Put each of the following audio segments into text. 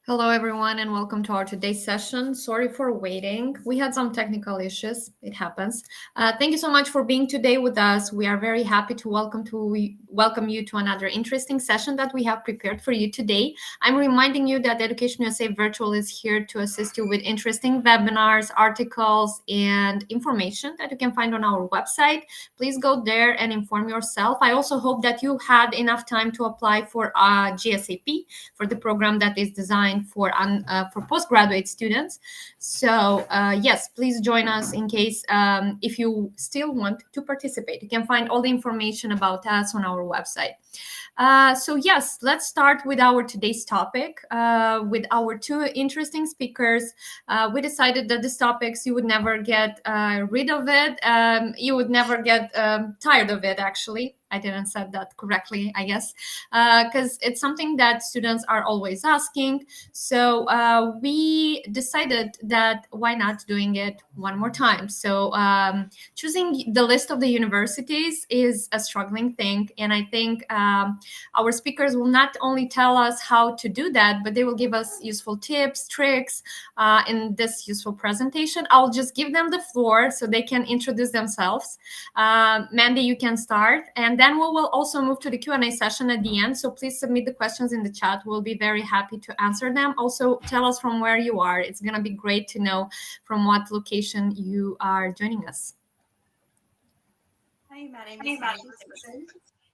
Hello, everyone, and welcome to our today's session. Sorry for waiting. We had some technical issues. It happens. Thank you so much for being today with us. We are very happy to welcome you to another interesting session that we have prepared for you today. I'm reminding you that Education USA Virtual is here to assist you with interesting webinars, articles, and information that you can find on our website. Please go there and inform yourself. I also hope that you had enough time to apply for GSAP, for the program that is designed for postgraduate students. So yes, please join us in case if you still want to participate. You can find all the information about us on our website. So yes, let's start with our today's topic with our two interesting speakers. We decided that these topics, you would never get rid of it. You would never get tired of it, actually. I didn't say that correctly, I guess, because it's something that students are always asking. So we decided that why not doing it one more time. So choosing the list of the universities is a struggling thing. And I think our speakers will not only tell us how to do that, but they will give us useful tips, tricks in this useful presentation. I'll just give them the floor so they can introduce themselves. Mandy, you can start. And then we will also move to the Q&A session at the end. So please submit the questions in the chat. We'll be very happy to answer them. Also, tell us from where you are. It's going to be great to know from what location you are joining us. Hi, my name is Mandy Simpson,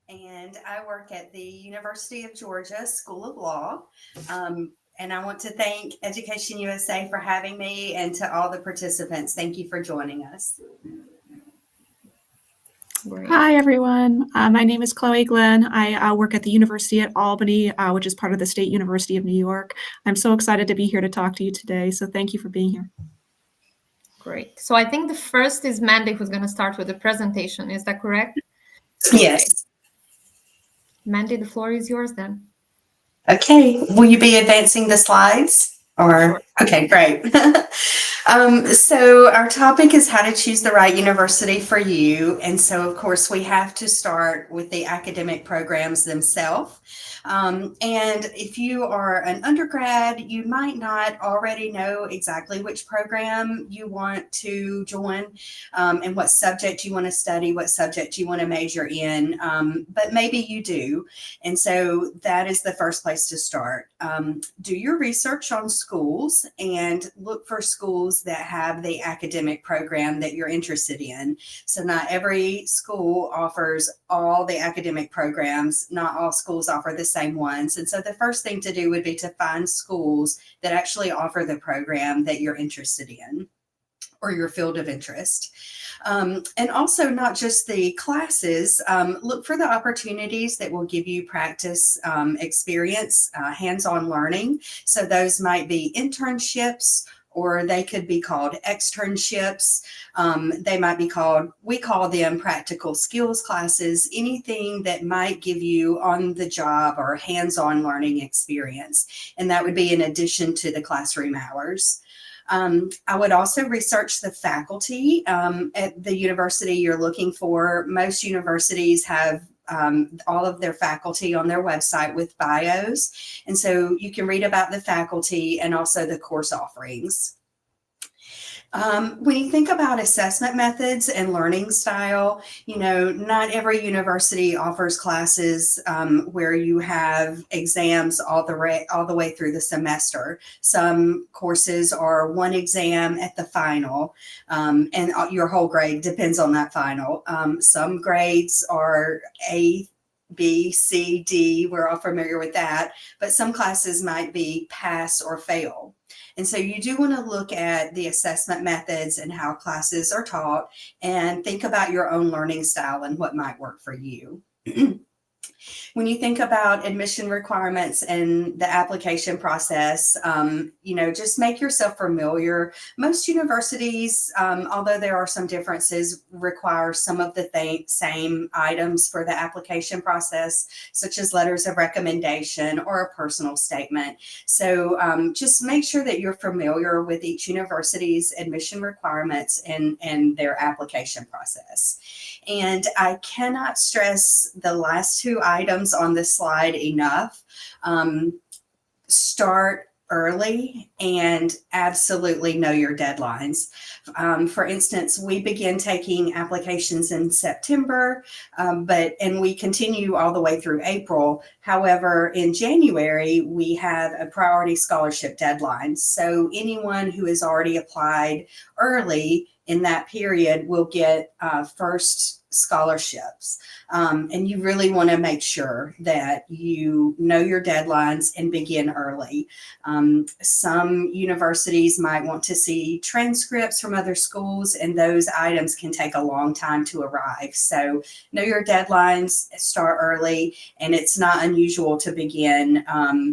and I work at the University of Georgia School of Law. And I want to thank Education USA for having me, and to all the participants, thank you for joining us. Great. Hi, everyone. My name is Chloe Glenn. I work at the University at Albany, which is part of the State University of New York. I'm so excited to be here to talk to you today, so thank you for being here. Great. So I think the first is Mandy, who's going to start with the presentation. Is that correct? Yes. Mandy, the floor is yours then. Okay. Will you be advancing the slides? Or okay, great. So our topic is how to choose the right university for you. And so, of course, we have to start with the academic programs themselves. And if you are an undergrad, you might not already know exactly which program you want to join, and what subject you want to study, what subject you want to major in, but maybe you do. And so that is the first place to start. Do your research on schools and look for schools that have the academic program that you're interested in. So not every school offers all the academic programs. Not all schools offer the same ones. And so the first thing to do would be to find schools that actually offer the program that you're interested in, or your field of interest. And also not just the classes, look for the opportunities that will give you practice experience, hands-on learning. So those might be internships, or they could be called externships. They might be called, we call them practical skills classes, anything that might give you on the job or hands-on learning experience. And that would be in addition to the classroom hours. I would also research the faculty at the university you're looking for. Most universities have all of their faculty on their website with bios. And so you can read about the faculty and also the course offerings. When you think about assessment methods and learning style, you know, not every university offers classes where you have exams all the way through the semester. Some courses are one exam at the final, and your whole grade depends on that final. Some grades are A, B, C, D. We're all familiar with that, but some classes might be pass or fail. And so you do want to look at the assessment methods and how classes are taught, and think about your own learning style and what might work for you. When you think about admission requirements and the application process, you know, just make yourself familiar. Most universities, although there are some differences, require some of the same items for the application process, such as letters of recommendation or a personal statement. So just make sure that you're familiar with each university's admission requirements and their application process. And I cannot stress the last two items on this slide enough. Start early and absolutely know your deadlines. For instance, we begin taking applications in September, and we continue all the way through April. However, in January, we have a priority scholarship deadline. So anyone who has already applied early in that period will get first scholarships. And you really want to make sure that you know your deadlines and begin early. Some universities might want to see transcripts from other schools, and those items can take a long time to arrive. So know your deadlines, start early, and it's not unusual to begin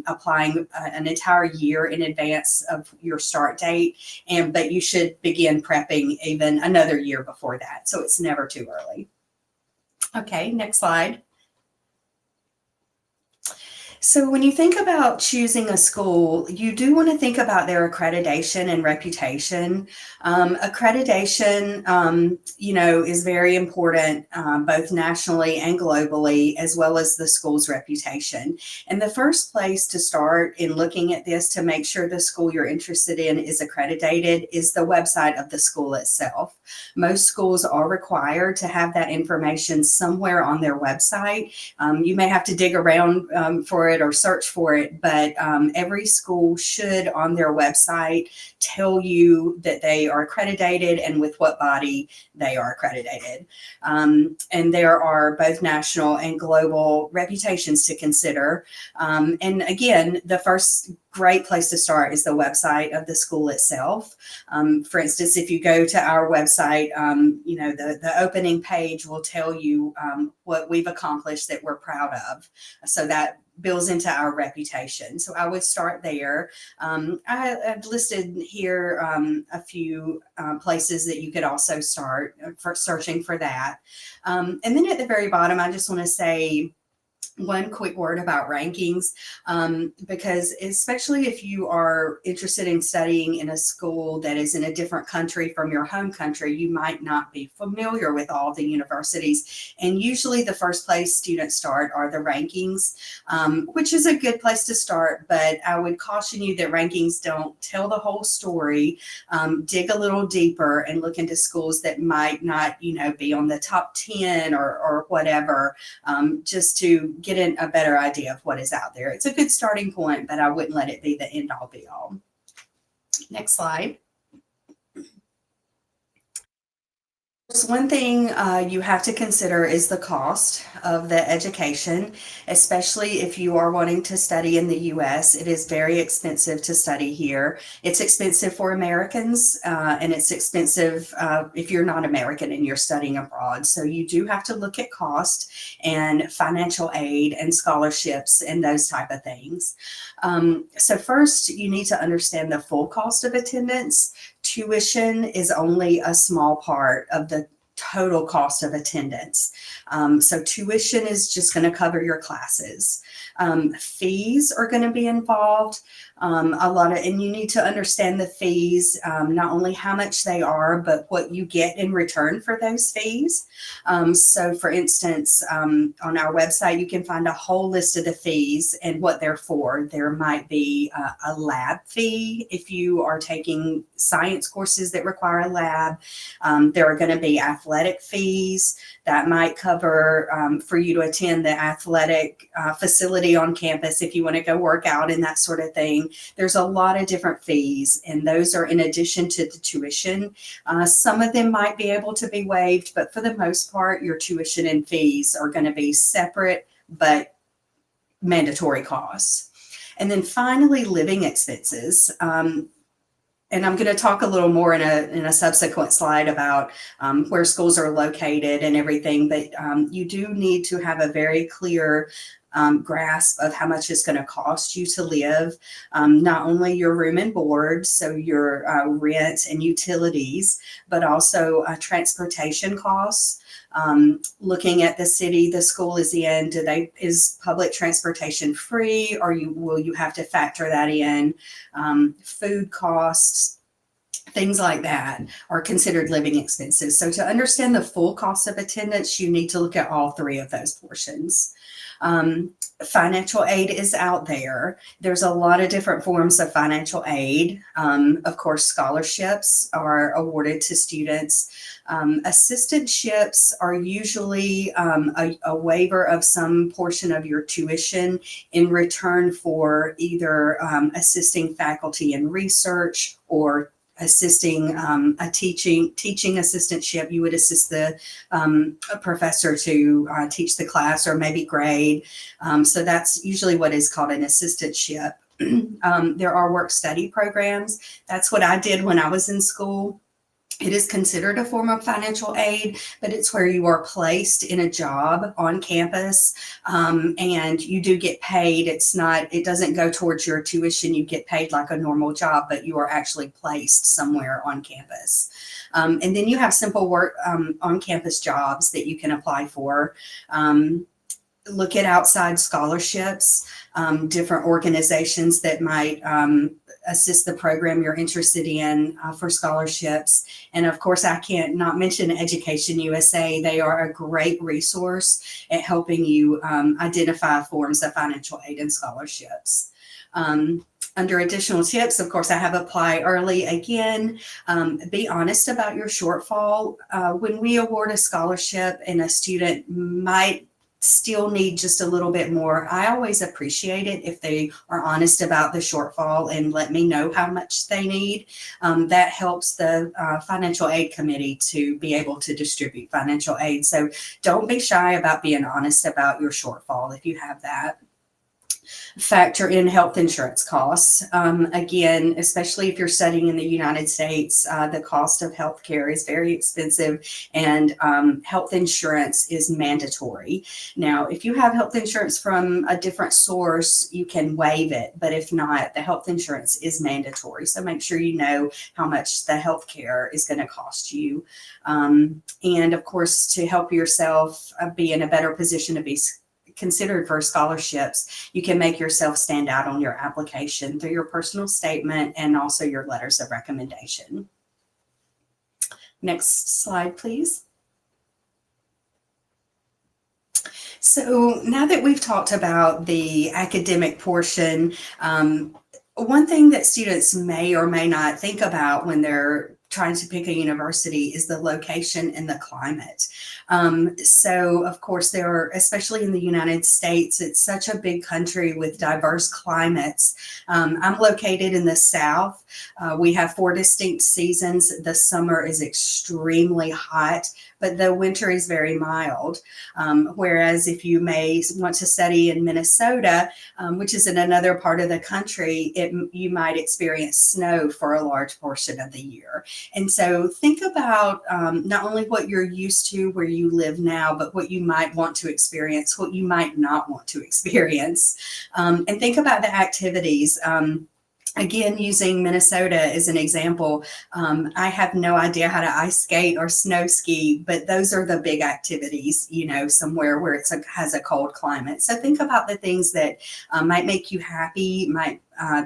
applying an entire year in advance of your start date, but you should begin prepping even another year before that. So it's never too early. Okay, next slide. So when you think about choosing a school, you do want to think about their accreditation and reputation. Accreditation, is very important, both nationally and globally, as well as the school's reputation. And the first place to start in looking at this to make sure the school you're interested in is accredited is the website of the school itself. Most schools are required to have that information somewhere on their website. You may have to dig around for it or search for it, but every school should on their website tell you that they are accredited and with what body they are accredited. And there are both national and global reputations to consider. And again, the first great place to start is the website of the school itself. For instance, if you go to our website, the opening page will tell you what we've accomplished that we're proud of. So that builds into our reputation. So I would start there. I've listed here a few places that you could also start for searching for that. And then at the very bottom, I just want to say one quick word about rankings, because especially if you are interested in studying in a school that is in a different country from your home country, you might not be familiar with all the universities. And usually the first place students start are the rankings, which is a good place to start, but I would caution you that rankings don't tell the whole story. Dig a little deeper and look into schools that might not, be on the top 10 or whatever, just to get a better idea of what is out there. It's a good starting point, but I wouldn't let it be the end all be all. Next slide. One thing you have to consider is the cost of the education, especially if you are wanting to study in the U.S. It is very expensive to study here. It's expensive for Americans, and it's expensive if you're not American and you're studying abroad. So you do have to look at cost and financial aid and scholarships and those type of things. So first, you need to understand the full cost of attendance. Tuition is only a small part of the total cost of attendance. So tuition is just going to cover your classes. Fees are going to be involved. And you need to understand the fees, not only how much they are, but what you get in return for those fees. So for instance, on our website, you can find a whole list of the fees and what they're for. There might be a lab fee if you are taking science courses that require a lab. There are going to be athletic fees that might cover for you to attend the athletic facility on campus if you want to go work out and that sort of thing. There's a lot of different fees, and those are in addition to the tuition. Some of them might be able to be waived, but for the most part, your tuition and fees are going to be separate but mandatory costs. And then finally, living expenses. And I'm going to talk a little more in a subsequent slide about where schools are located and everything, but you do need to have a very clear grasp of how much it's going to cost you to live, not only your room and board, so your rent and utilities, but also transportation costs. Looking at the city the school is in, is public transportation free, or will you have to factor that in? Food costs, things like that are considered living expenses. So to understand the full cost of attendance, you need to look at all three of those portions. Financial aid is out there. There's a lot of different forms of financial aid. Of course, scholarships are awarded to students. Assistantships are usually a waiver of some portion of your tuition in return for either assisting faculty in research or assisting a teaching assistantship. You would assist the a professor to teach the class or maybe grade. So that's usually what is called an assistantship. There are work study programs. That's what I did when I was in school. It is considered a form of financial aid, but it's where you are placed in a job on campus, and you do get paid. It doesn't go towards your tuition. You get paid like a normal job, but you are actually placed somewhere on campus. And then you have simple work on campus jobs that you can apply for. Look at outside scholarships, different organizations that might assist the program you're interested in for scholarships. And of course, I can't not mention Education USA. They are a great resource at helping you identify forms of financial aid and scholarships. Under additional tips, of course, I have apply early again. Be honest about your shortfall. When we award a scholarship and a student might still need just a little bit more, I always appreciate it if they are honest about the shortfall and let me know how much they need. That helps the financial aid committee to be able to distribute financial aid. So don't be shy about being honest about your shortfall if you have that. Factor in health insurance costs. Again, especially if you're studying in the United States, the cost of healthcare is very expensive, and health insurance is mandatory. Now, if you have health insurance from a different source, you can waive it, but if not, the health insurance is mandatory. So make sure you know how much the healthcare is going to cost you. And of course, to help yourself be in a better position to be considered for scholarships, you can make yourself stand out on your application through your personal statement and also your letters of recommendation. Next slide, please. So now that we've talked about the academic portion, one thing that students may or may not think about when they're trying to pick a university is the location and the climate. So of course there are, especially in the United States, it's such a big country with diverse climates. I'm located in the South. We have 4 distinct seasons. The summer is extremely hot, but the winter is very mild. Whereas if you may want to study in Minnesota, which is in another part of the country, you might experience snow for a large portion of the year. And so think about not only what you're used to where you live now, but what you might want to experience, what you might not want to experience. And think about the activities. Again, using Minnesota as an example, I have no idea how to ice skate or snow ski, but those are the big activities, you know, somewhere where it has a cold climate. So think about the things that might make you happy,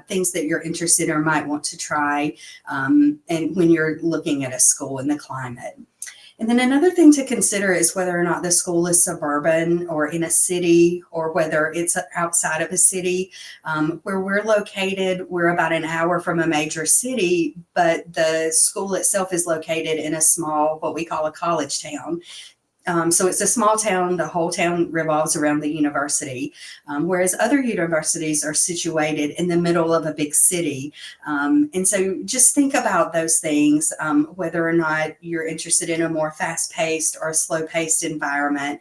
things that you're interested or might want to try, and when you're looking at a school and the climate. And then another thing to consider is whether or not the school is suburban or in a city, or whether it's outside of a city. Where we're located, we're about an hour from a major city, but the school itself is located in a small, what we call a college town. So it's a small town, the whole town revolves around the university, whereas other universities are situated in the middle of a big city. And so just think about those things, whether or not you're interested in a more fast-paced or slow-paced environment.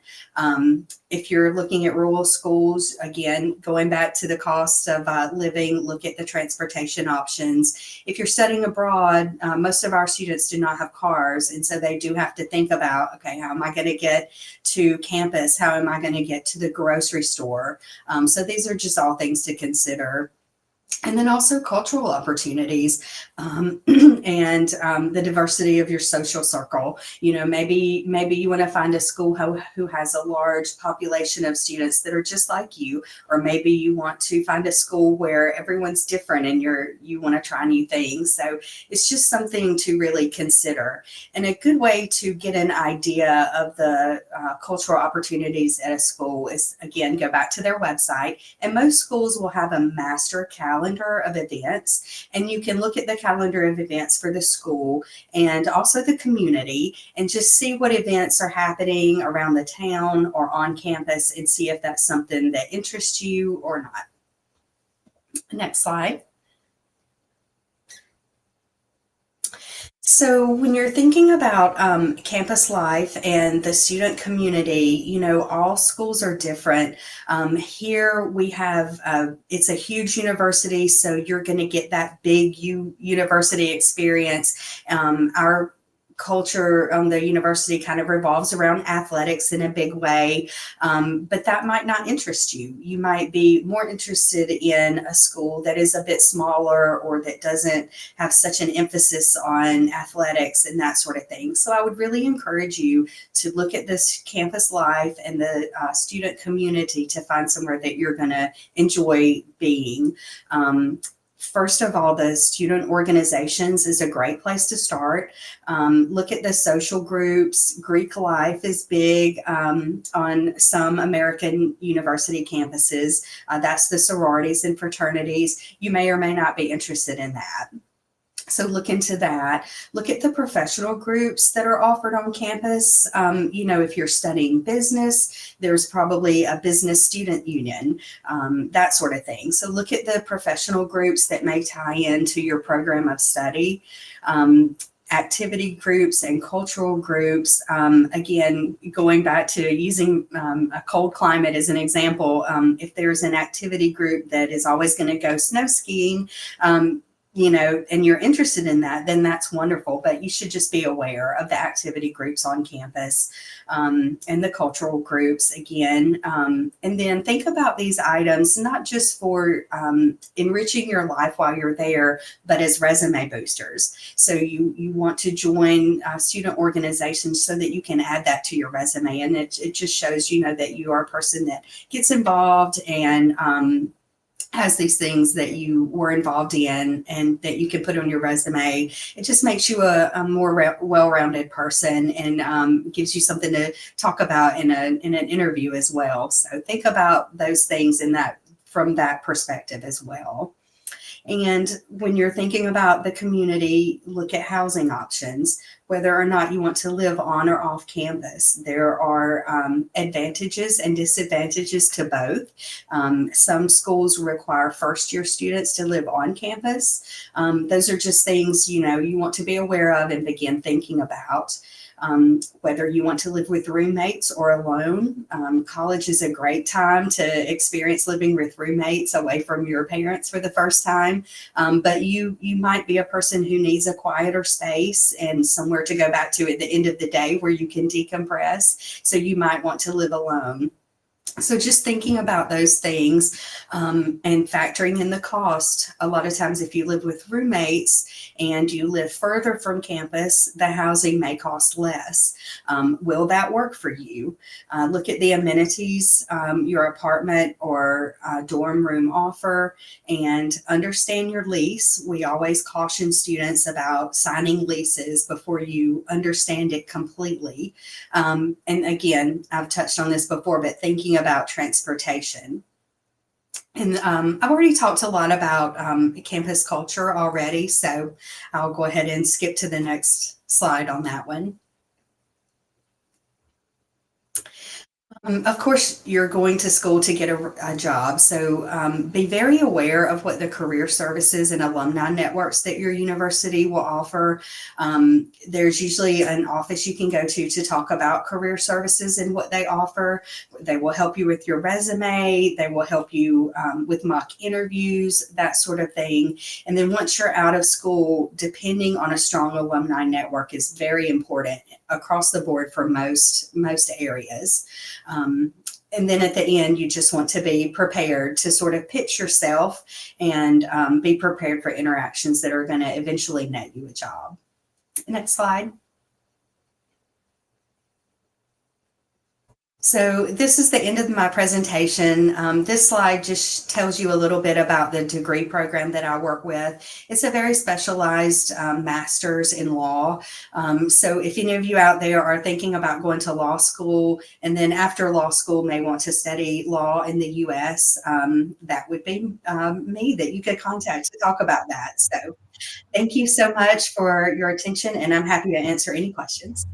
If you're looking at rural schools, again, going back to the cost of living, look at the transportation options. If you're studying abroad, most of our students do not have cars, and so they do have to think about, okay, how am I going to get to campus? How am I going to get to the grocery store? So these are just all things to consider. And then also cultural opportunities, and the diversity of your social circle. Maybe you want to find a school who has a large population of students that are just like you, or maybe you want to find a school where everyone's different and you want to try new things. So it's just something to really consider. And a good way to get an idea of the cultural opportunities at a school is, again, go back to their website. And most schools will have a master calendar of events, and you can look at the calendar of events for the school and also the community and just see what events are happening around the town or on campus and see if that's something that interests you or not. Next slide. So when you're thinking about campus life and the student community, all schools are different. Here we have, it's a huge university, so you're going to get that big university experience. Our culture on the university kind of revolves around athletics in a big way, but that might not interest you. You might be more interested in a school that is a bit smaller or that doesn't have such an emphasis on athletics and that sort of thing. So I would really encourage you to look at this campus life and the student community to find somewhere that you're going to enjoy being. First of all, the student organizations is a great place to start. Look at the social groups. Greek life is big on some American university campuses. That's the sororities and fraternities. You may or may not be interested in that. So look into that. Look at the professional groups that are offered on campus. If you're studying business, there's probably a business student union, that sort of thing. So look at the professional groups that may tie into your program of study. Activity groups and cultural groups. Again, going back to using a cold climate as an example, if there's an activity group that is always going to go snow skiing, and you're interested in that, then that's wonderful. But you should just be aware of the activity groups on campus, and the cultural groups again. And then think about these items, not just for enriching your life while you're there, but as resume boosters. So you want to join student organizations so that you can add that to your resume. And it just shows, that you are a person that gets involved and has these things that you were involved in and that you can put on your resume. It just makes you a more well-rounded person and gives you something to talk about in an interview as well. So think about those things from that perspective as well. And when you're thinking about the community, look at housing options, whether or not you want to live on or off campus. There are advantages and disadvantages to both. Some schools require first-year students to live on campus. Those are just things, you want to be aware of and begin thinking about. Whether you want to live with roommates or alone. College is a great time to experience living with roommates away from your parents for the first time. But you might be a person who needs a quieter space and somewhere to go back to at the end of the day where you can decompress. So you might want to live alone. So just thinking about those things and factoring in the cost. A lot of times if you live with roommates and you live further from campus, the housing may cost less. Will that work for you? Look at the amenities your apartment or dorm room offer and understand your lease. We always caution students about signing leases before you understand it completely. And again, I've touched on this before, but thinking about transportation. And I've already talked a lot about campus culture already, so I'll go ahead and skip to the next slide on that one. Of course, you're going to school to get a job, so be very aware of what the career services and alumni networks that your university will offer. There's usually an office you can go to talk about career services and what they offer. They will help you with your resume. They will help you with mock interviews, that sort of thing. And then once you're out of school, depending on a strong alumni network is very important across the board for most areas. And then at the end, you just want to be prepared to sort of pitch yourself and be prepared for interactions that are going to eventually net you a job. Next slide. So this is the end of my presentation. This slide just tells you a little bit about the degree program that I work with. It's a very specialized master's in law. So if any of you out there are thinking about going to law school and then after law school may want to study law in the US, that would be me that you could contact to talk about that. So thank you so much for your attention, and I'm happy to answer any questions.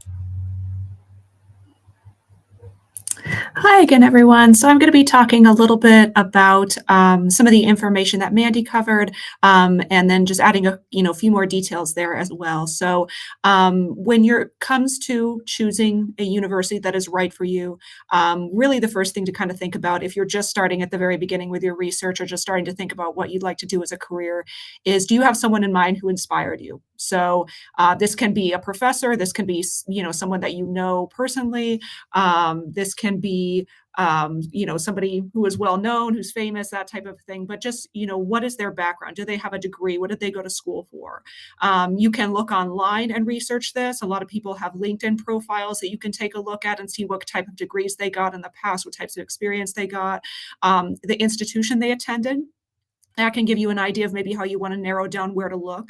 Hi again, everyone. So I'm going to be talking a little bit about some of the information that Mandy covered, and then just adding a few more details there as well. So when it comes to choosing a university that is right for you, really the first thing to kind of think about if you're just starting at the very beginning with your research or just starting to think about what you'd like to do as a career is, do you have someone in mind who inspired you? So this can be a professor, this can be someone that you know personally, this can be somebody who is well known, who's famous, that type of thing. But just, what is their background? Do they have a degree? What did they go to school for? You can look online and research this. A lot of people have LinkedIn profiles that you can take a look at and see what type of degrees they got in the past, what types of experience they got, the institution they attended. That can give you an idea of maybe how you want to narrow down where to look.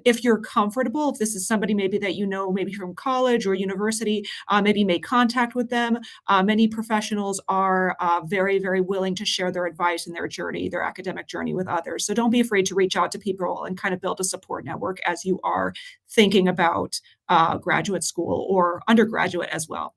If you're comfortable, if this is somebody maybe that you know, maybe from college or university, maybe make contact with them. Many professionals are very, very willing to share their advice and their journey, their academic journey with others. So don't be afraid to reach out to people and kind of build a support network as you are thinking about graduate school or undergraduate as well.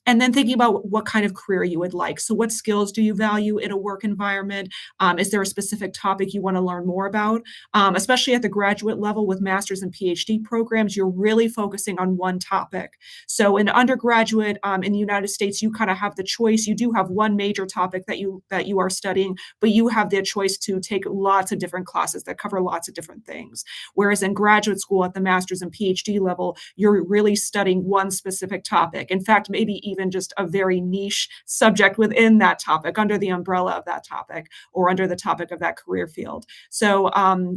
And then thinking about what kind of career you would like. So what skills do you value in a work environment? Is there a specific topic you want to learn more about? Especially at the graduate level with master's and PhD programs, you're really focusing on one topic. So in undergraduate in the United States, you kind of have the choice. You do have one major topic that you are studying, but you have the choice to take lots of different classes that cover lots of different things. Whereas in graduate school at the master's and PhD level, you're really studying one specific topic. In fact, maybe even just a very niche subject within that topic, under the umbrella of that topic, or under the topic of that career field. So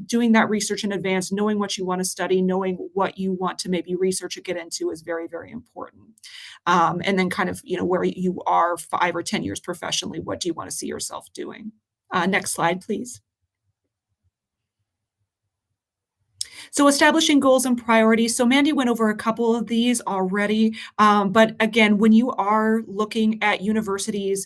doing that research in advance, knowing what you want to study, knowing what you want to maybe research or get into is very, very important. And then kind of, where you are 5 or 10 years professionally, what do you want to see yourself doing? Next slide, please. So establishing goals and priorities. So Mandy went over a couple of these already. But again, when you are looking at universities,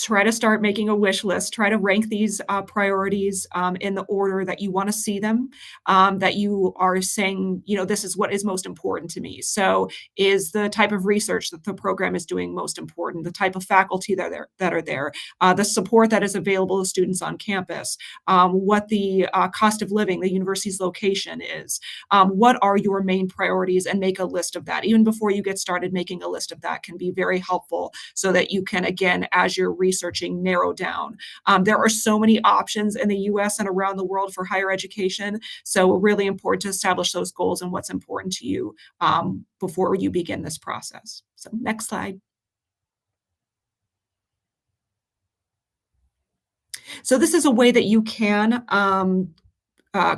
try to start making a wish list, try to rank these priorities in the order that you want to see them, that you are saying, this is what is most important to me. So is the type of research that the program is doing most important, the type of faculty that are there, the support that is available to students on campus, what the cost of living, the university's location is, what are your main priorities, and make a list of that. Even before you get started, making a list of that can be very helpful so that you can, again, as you're researching, narrow down. There are so many options in the US and around the world for higher education. So really important to establish those goals and what's important to you before you begin this process. So next slide. So this is a way that you can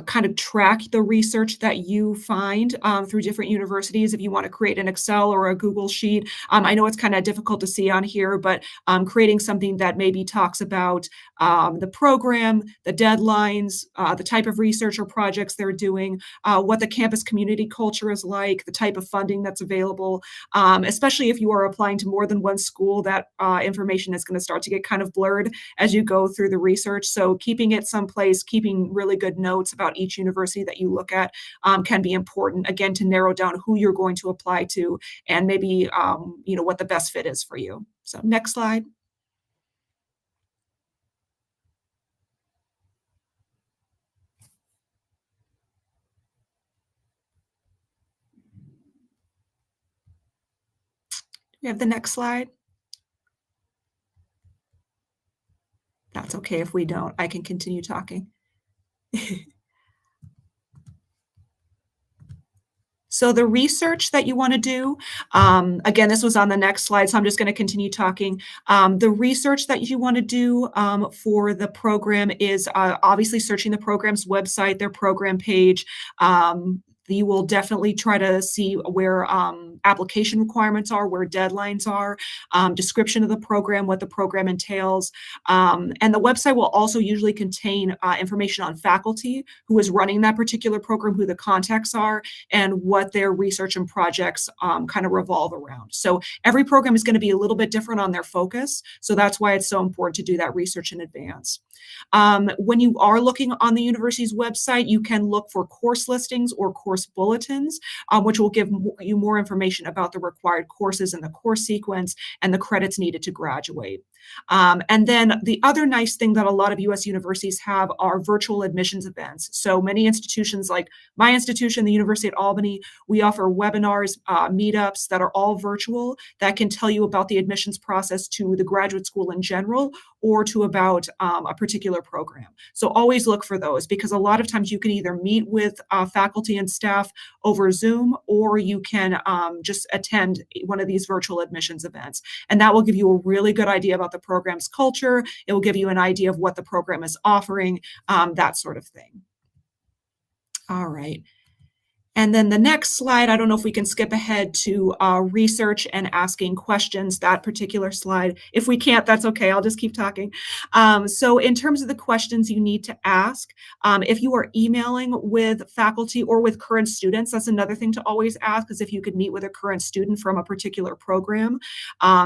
kind of track the research that you find through different universities. If you want to create an Excel or a Google sheet, I know it's kind of difficult to see on here, but creating something that maybe talks about the program, the deadlines, the type of research or projects they're doing, what the campus community culture is like, the type of funding that's available, especially if you are applying to more than one school, that information is going to start to get kind of blurred as you go through the research. So keeping it someplace, keeping really good notes about each university that you look at can be important, again, to narrow down who you're going to apply to and maybe what the best fit is for you. So next slide. We have the next slide. That's okay if we don't. I can continue talking. So the research that you want to do, again, this was on the next slide, so I'm just going to continue talking. The research that you want to do for the program is obviously searching the program's website, their program page. You will definitely try to see where application requirements are, where deadlines are, description of the program, what the program entails. And the website will also usually contain information on faculty who is running that particular program, who the contacts are, and what their research and projects kind of revolve around. So every program is going to be a little bit different on their focus. So that's why it's so important to do that research in advance. When you are looking on the university's website, you can look for course listings or course bulletins, which will give you more information about the required courses and the course sequence and the credits needed to graduate. And then the other nice thing that a lot of U.S. universities have are virtual admissions events. So many institutions, like my institution, the University at Albany, we offer webinars, meetups that are all virtual that can tell you about the admissions process to the graduate school in general or to about a particular program. So always look for those, because a lot of times you can either meet with faculty and staff over Zoom, or you can just attend one of these virtual admissions events. And that will give you a really good idea about the program's culture. It will give you an idea of what the program is offering, that sort of thing. All right. And then the next slide, I don't know if we can skip ahead to research and asking questions, that particular slide. If we can't, that's okay. I'll just keep talking. So in terms of the questions you need to ask, if you are emailing with faculty or with current students, that's another thing to always ask, is if you could meet with a current student from a particular program,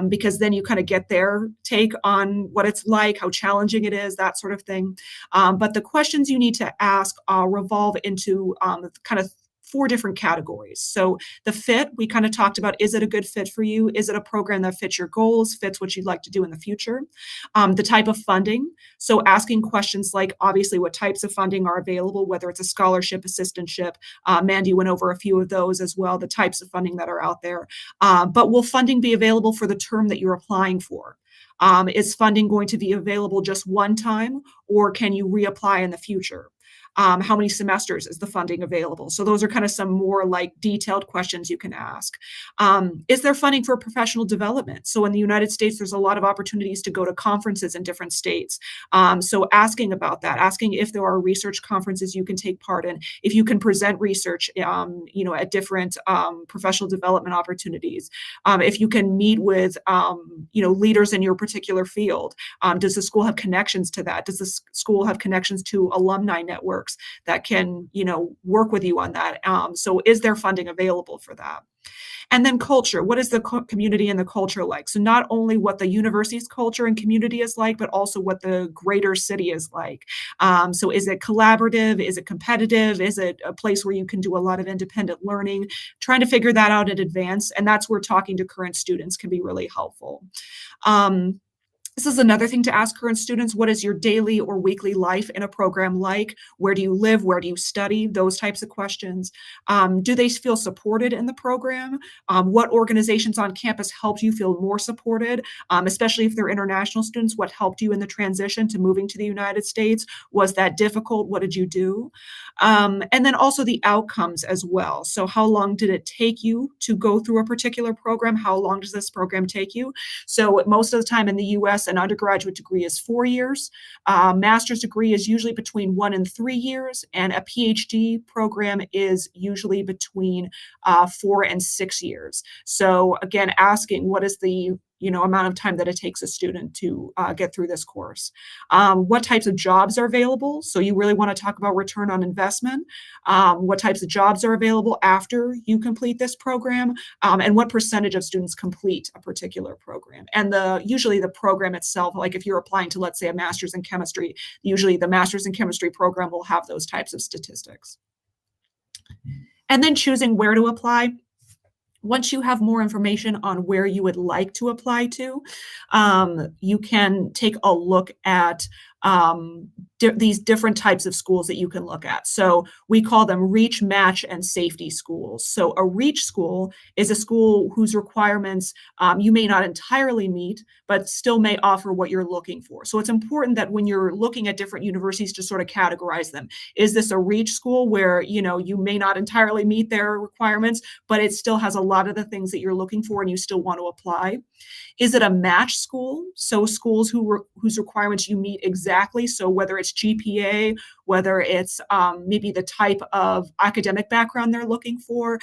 because then you kind of get their take on what it's like, how challenging it is, that sort of thing. But the questions you need to ask revolve into kind of 4 different categories. So the fit, we kind of talked about, is it a good fit for you? Is it a program that fits your goals, fits what you'd like to do in the future? The type of funding. So asking questions like, obviously, what types of funding are available, whether it's a scholarship, assistantship. Mandy went over a few of those as well, the types of funding that are out there. But will funding be available for the term that you're applying for? Is funding going to be available just one time, or can you reapply in the future? How many semesters is the funding available? So those are kind of some more like detailed questions you can ask. Is there funding for professional development? So in the United States, there's a lot of opportunities to go to conferences in different states. So asking about that, asking if there are research conferences you can take part in, if you can present research, at different professional development opportunities, if you can meet with, leaders in your particular field. Does the school have connections to that? Does the school have connections to alumni networks that can, work with you on that? So is there funding available for that? And then culture, what is the community and the culture like? So not only what the university's culture and community is like, but also what the greater city is like. So is it collaborative? Is it competitive? Is it a place where you can do a lot of independent learning? Trying to figure that out in advance. And that's where talking to current students can be really helpful. This is another thing to ask current students. What is your daily or weekly life in a program like? Where do you live? Where do you study? Those types of questions. Do they feel supported in the program? What organizations on campus helped you feel more supported? Especially if they're international students, what helped you in the transition to moving to the United States? Was that difficult? What did you do? And then also the outcomes as well. So how long did it take you to go through a particular program? How long does this program take you? So most of the time in the US, an undergraduate degree is 4 years. Master's degree is usually between 1 and 3 years, and a PhD program is usually between 4 and 6 years. So again, asking what is the amount of time that it takes a student to get through this course. What types of jobs are available? So you really want to talk about return on investment. What types of jobs are available after you complete this program? And what percentage of students complete a particular program? And usually the program itself, like if you're applying to, let's say, a master's in chemistry, usually the master's in chemistry program will have those types of statistics. And then choosing where to apply. Once you have more information on where you would like to apply to, you can take a look at these different types of schools that you can look at. So we call them reach, match, and safety schools. So a reach school is a school whose requirements you may not entirely meet, but still may offer what you're looking for. So it's important that when you're looking at different universities to sort of categorize them. Is this a reach school where, you may not entirely meet their requirements, but it still has a lot of the things that you're looking for and you still want to apply? Is it a match school? So schools whose requirements you meet exactly. So whether it's GPA, whether it's maybe the type of academic background they're looking for.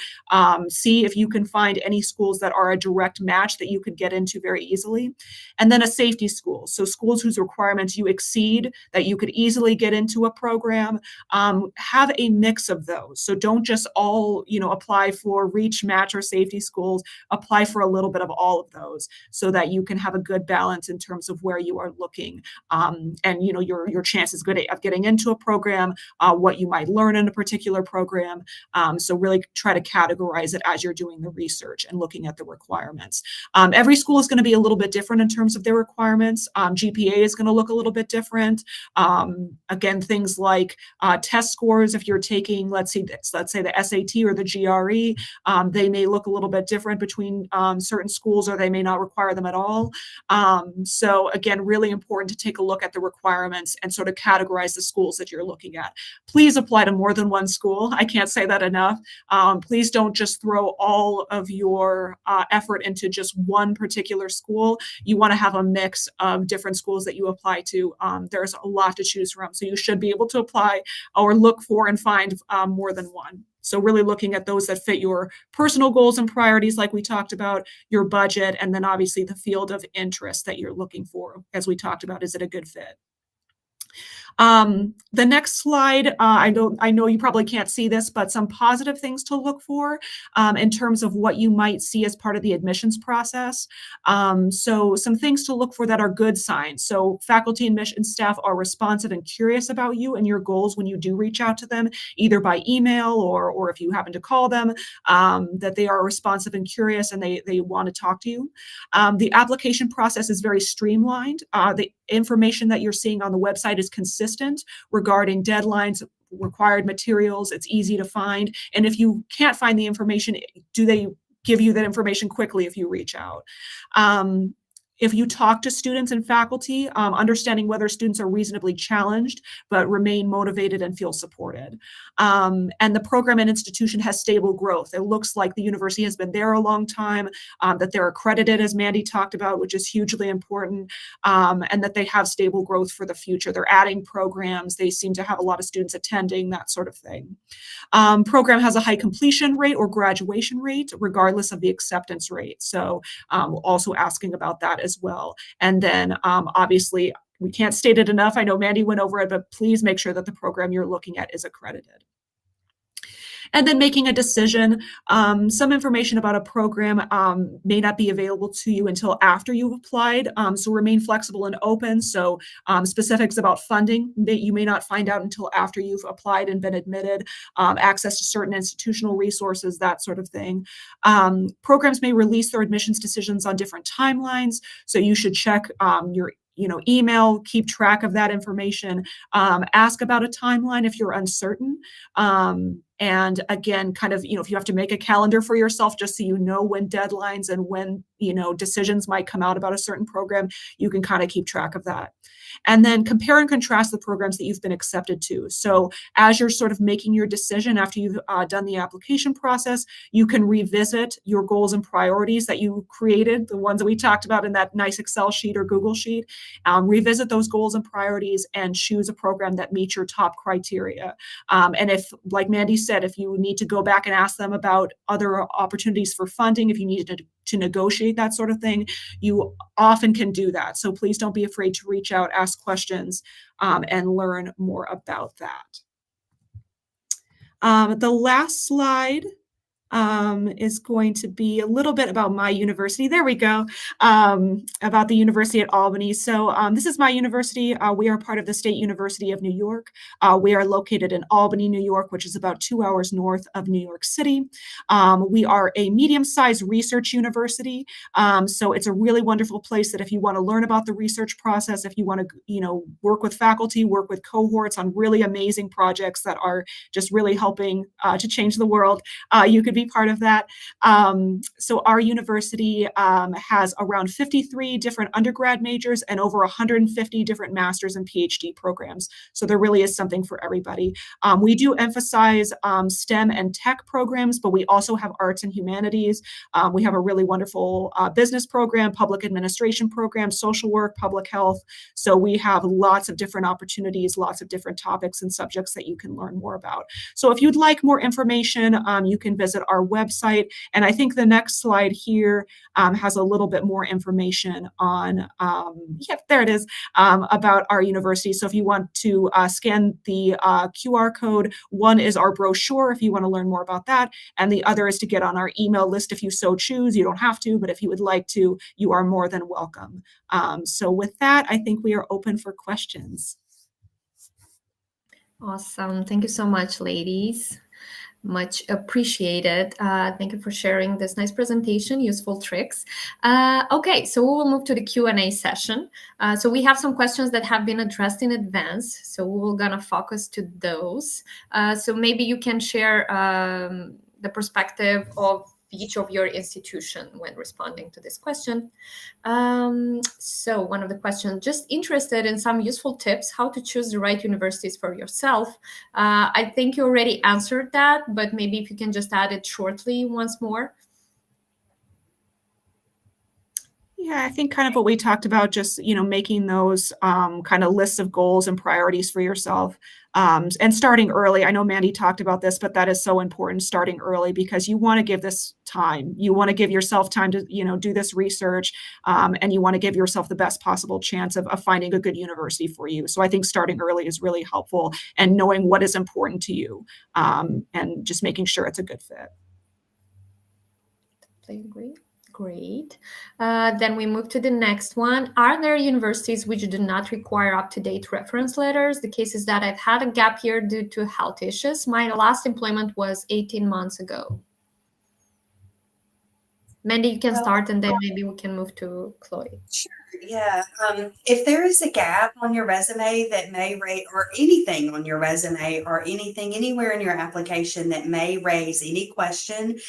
See if you can find any schools that are a direct match that you could get into very easily. And then a safety school. So schools whose requirements you exceed, that you could easily get into a program. Have a mix of those. So don't just all, apply for reach, match, or safety schools. Apply for a little bit of all of those so that you can have a good balance in terms of where you are looking, and your chances of getting into a program, what you might learn in a particular program. So really try to categorize it as you're doing the research and looking at the requirements. Every school is going to be a little bit different in terms of their requirements. GPA is going to look a little bit different. Again, things like test scores. If you're taking, let's say the SAT or the GRE, they may look a little bit different between certain schools, or they may not require them at all. So again, really important to take a look at the requirements and sort of categorize the schools that you're looking at. Please apply to more than one school. I can't say that enough. Please don't just throw all of your effort into just one particular school. You want to have a mix of different schools that you apply to. There's a lot to choose from, so you should be able to apply or look for and find more than one. So really looking at those that fit your personal goals and priorities, like we talked about, your budget, and then obviously the field of interest that you're looking for. As we talked about, is it a good fit? The next slide, I know you probably can't see this, but some positive things to look for in terms of what you might see as part of the admissions process. So some things to look for that are good signs. So faculty and admissions staff are responsive and curious about you and your goals when you do reach out to them, either by email or if you happen to call them, that they are responsive and curious and they want to talk to you. The application process is very streamlined. The information that you're seeing on the website is consistent regarding deadlines, required materials. It's easy to find. And if you can't find the information, do they give you that information quickly if you reach out? If you talk to students and faculty, understanding whether students are reasonably challenged, but remain motivated and feel supported. And the program and institution has stable growth. It looks like the university has been there a long time, that they're accredited, as Mandy talked about, which is hugely important, and that they have stable growth for the future. They're adding programs. They seem to have a lot of students attending, that sort of thing. Program has a high completion rate or graduation rate, regardless of the acceptance rate. So also asking about that as well. And then obviously, we can't state it enough. I know Mandy went over it, but please make sure that the program you're looking at is accredited. And then making a decision. Some information about a program may not be available to you until after you've applied, so remain flexible and open. So specifics about funding, you may not find out until after you've applied and been admitted, access to certain institutional resources, that sort of thing. Programs may release their admissions decisions on different timelines, so you should check your email, keep track of that information, ask about a timeline if you're uncertain. And again, kind of, if you have to make a calendar for yourself, just so you know when deadlines and when, decisions might come out about a certain program, you can kind of keep track of that. And then compare and contrast the programs that you've been accepted to. So as you're sort of making your decision after you've done the application process, you can revisit your goals and priorities that you created, the ones that we talked about in that nice Excel sheet or Google sheet. Revisit those goals and priorities and choose a program that meets your top criteria. And if, like Mandy said, if you need to go back and ask them about other opportunities for funding, if you needed to negotiate that sort of thing, you often can do that. So please don't be afraid to reach out, ask questions, and learn more about that. The last slide is going to be a little bit about my university. There we go, about the University at Albany. So this is my university. We are part of the State University of New York. We are located in Albany, New York, which is about 2 hours north of New York City. We are a medium-sized research university. So it's a really wonderful place that if you want to learn about the research process, if you want to, work with faculty, work with cohorts on really amazing projects that are just really helping to change the world, you could be part of that. So our university has around 53 different undergrad majors and over 150 different master's and PhD programs. So there really is something for everybody. We do emphasize STEM and tech programs, but we also have arts and humanities. We have a really wonderful business program, public administration program, social work, public health. So we have lots of different opportunities, lots of different topics and subjects that you can learn more about. So if you'd like more information, you can visit our website. And I think the next slide here has a little bit more information on, there it is, about our university. So if you want to scan the QR code, one is our brochure if you want to learn more about that, and the other is to get on our email list if you so choose. You don't have to, but if you would like to, you are more than welcome. So with that, I think we are open for questions. Awesome. Thank you so much, ladies. Much appreciated. Thank you for sharing this nice presentation, useful tricks. Okay, so we will move to the Q&A session. So we have some questions that have been addressed in advance, so we're gonna focus to those. So maybe you can share the perspective of each of your institution when responding to this question. So one of the questions, just interested in some useful tips how to choose the right universities for yourself. I think you already answered that, but maybe if you can just add it shortly once more. Yeah, I think kind of what we talked about, just, making those kind of lists of goals and priorities for yourself, and starting early. I know Mandy talked about this, but that is so important, starting early, because you want to give this time. You want to give yourself time to, do this research, and you want to give yourself the best possible chance of finding a good university for you. So I think starting early is really helpful, and knowing what is important to you, and just making sure it's a good fit. Totally agree. Great. Then we move to the next one. Are there universities which do not require up-to-date reference letters? The case is that I've had a gap year due to health issues. My last employment was 18 months ago. Mandy, you can start, and then maybe we can move to Chloe. Sure. Yeah. If there is a gap on your resume that may raise, or anything on your resume, or anything anywhere in your application that may raise any question,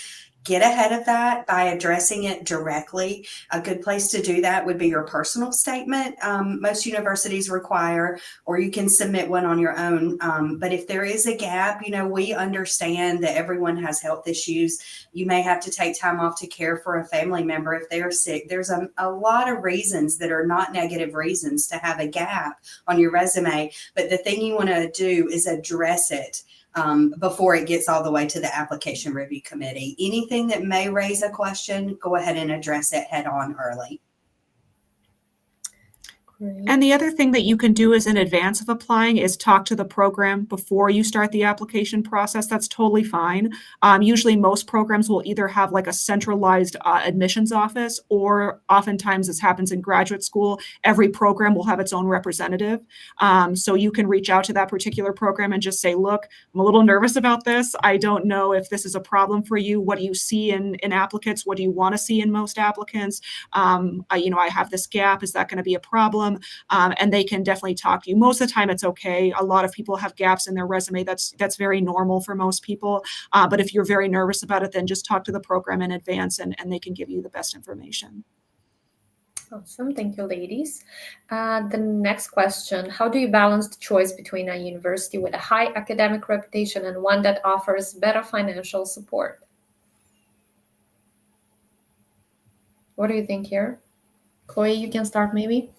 get ahead of that by addressing it directly. A good place to do that would be your personal statement. Most universities require, or you can submit one on your own. But if there is a gap, we understand that everyone has health issues. You may have to take time off to care for a family member if they are sick. There's a lot of reasons that are not negative reasons to have a gap on your resume. But the thing you want to do is address it before it gets all the way to the application review committee. Anything that may raise a question, go ahead and address it head on early. Great. And the other thing that you can do is in advance of applying is talk to the program before you start the application process. That's totally fine. Usually most programs will either have like a centralized admissions office, or oftentimes this happens in graduate school. Every program will have its own representative. So you can reach out to that particular program and just say, look, I'm a little nervous about this. I don't know if this is a problem for you. What do you see in applicants? What do you want to see in most applicants? I have this gap. Is that going to be a problem? And they can definitely talk to you. Most of the time, it's okay. A lot of people have gaps in their resume. That's very normal for most people. But if you're very nervous about it, then just talk to the program in advance, and they can give you the best information. Awesome. Thank you, ladies. The next question, how do you balance the choice between a university with a high academic reputation and one that offers better financial support? What do you think here? Chloe, you can start maybe.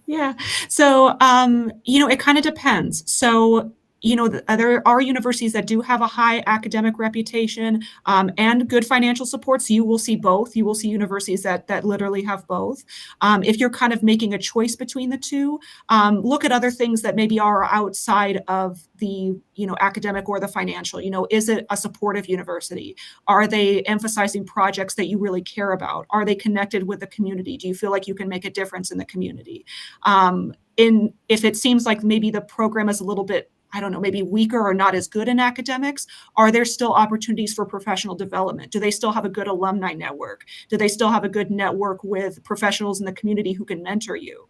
Yeah. So, it kind of depends. So there are universities that do have a high academic reputation and good financial support. So you will see both. You will see universities that literally have both. If you're kind of making a choice between the two, look at other things that maybe are outside of the academic or the financial. Is it a supportive university? Are they emphasizing projects that you really care about? Are they connected with the community? Do you feel like you can make a difference in the community? If it seems like maybe the program is a little bit, I don't know, maybe weaker or not as good in academics, are there still opportunities for professional development? Do they still have a good alumni network? Do they still have a good network with professionals in the community who can mentor you?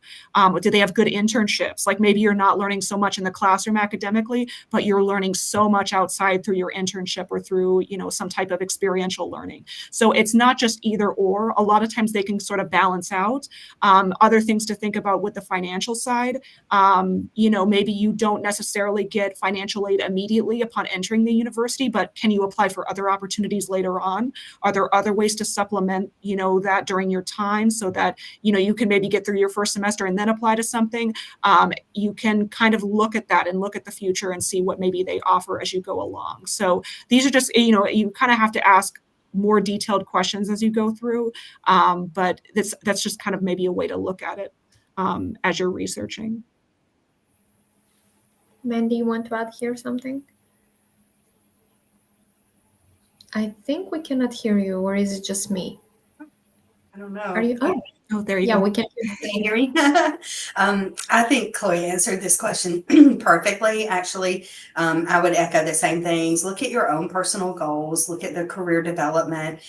Do they have good internships? Like maybe you're not learning so much in the classroom academically, but you're learning so much outside through your internship or through, some type of experiential learning. So it's not just either or. A lot of times they can sort of balance out. Other things to think about with the financial side, maybe you don't necessarily get financial aid immediately upon entering the university, but can you apply for other opportunities later on? Are there other ways to supplement, that during your time so that, you can maybe get through your first semester and then apply to something? You can kind of look at that and look at the future and see what maybe they offer as you go along. So these are just, you kind of have to ask more detailed questions as you go through. But that's just kind of maybe a way to look at it as you're researching. Mandy, you want to add here something? I think we cannot hear you, or is it just me? I don't know. Are you? Oh, there you yeah, go. we can hear me. I think Chloe answered this question perfectly. Actually, I would echo the same things. Look at your own personal goals. Look at the career development.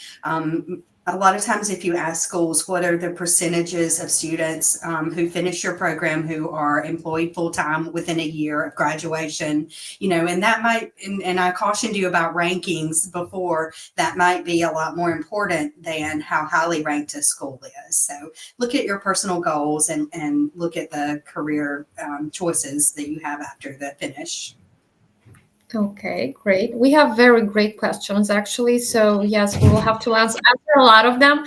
A lot of times, if you ask schools, what are the percentages of students who finish your program who are employed full-time within a year of graduation, and that might, and I cautioned you about rankings before, that might be a lot more important than how highly ranked a school is. So look at your personal goals and look at the career choices that you have after the finish. Okay, great. We have very great questions, actually. So yes, we will have to answer a lot of them.